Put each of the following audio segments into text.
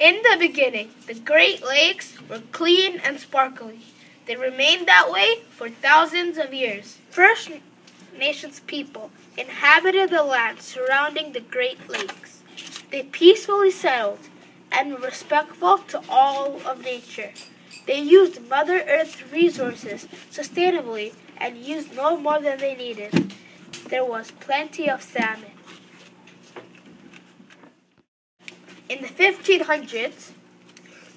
In the beginning, the Great Lakes were clean and sparkling. They remained that way for thousands of years. First Nations people inhabited the land surrounding the Great Lakes. They peacefully settled and were respectful to all of nature. They used Mother Earth's resources sustainably and used no more than they needed. There was plenty of salmon. In the 1500s,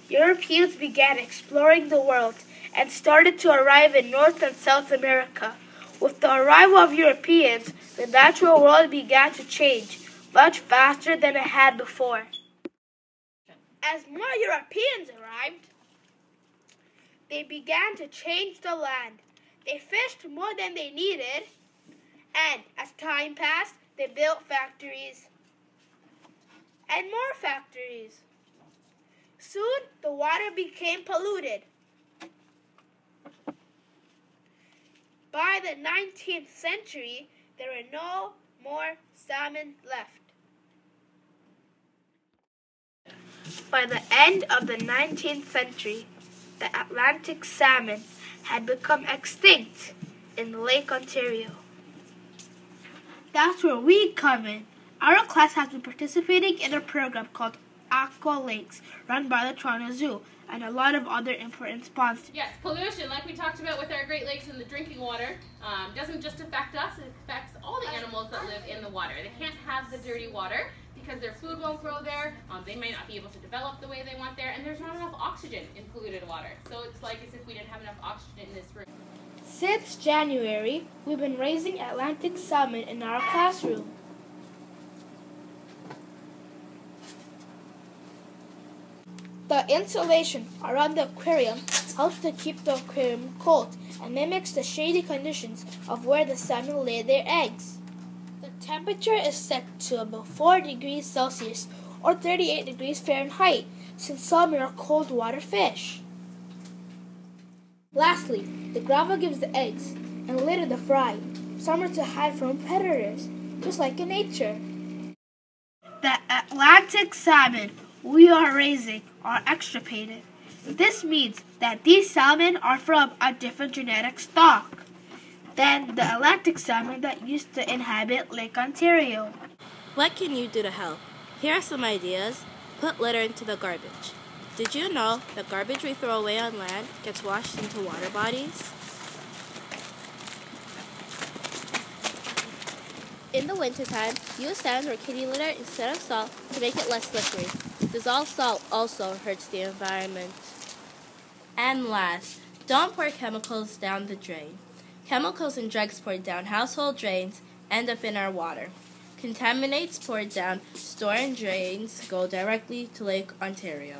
Europeans began exploring the world and started to arrive in North and South America. With the arrival of Europeans, the natural world began to change much faster than it had before. As more Europeans arrived, they began to change the land. They fished more than they needed, and as time passed, they built factories and more factories. Soon, the water became polluted. By the 19th century, there were no more salmon left. By the end of the 19th century, the Atlantic salmon had become extinct in Lake Ontario. That's where we come in. Our class has been participating in a program called Aqua Lakes, run by the Toronto Zoo, and a lot of other important sponsors. Yes, pollution, like we talked about with our Great Lakes and the drinking water, doesn't just affect us, it affects all the animals that live in the water. They can't have the dirty water because their food won't grow there, they may not be able to develop the way they want there, and there's not enough oxygen in polluted water. So it's like as if we didn't have enough oxygen in this room. Since January, we've been raising Atlantic salmon in our classroom. The insulation around the aquarium helps to keep the aquarium cold and mimics the shady conditions of where the salmon lay their eggs. The temperature is set to about 4 degrees Celsius or 38 degrees Fahrenheit, since salmon are cold water fish. Lastly, the grandma gives the eggs and later the fry, somewhere to hide from predators, just like in nature. The Atlantic salmon we are raising are extirpated. This means that these salmon are from a different genetic stock than the Atlantic salmon that used to inhabit Lake Ontario. What can you do to help? Here are some ideas. Put litter into the garbage. Did you know that garbage we throw away on land gets washed into water bodies? In the wintertime, use sand or kitty litter instead of salt to make it less slippery. Dissolved salt also hurts the environment. And last, don't pour chemicals down the drain. Chemicals and drugs poured down household drains end up in our water. Contaminants poured down store and drains go directly to Lake Ontario.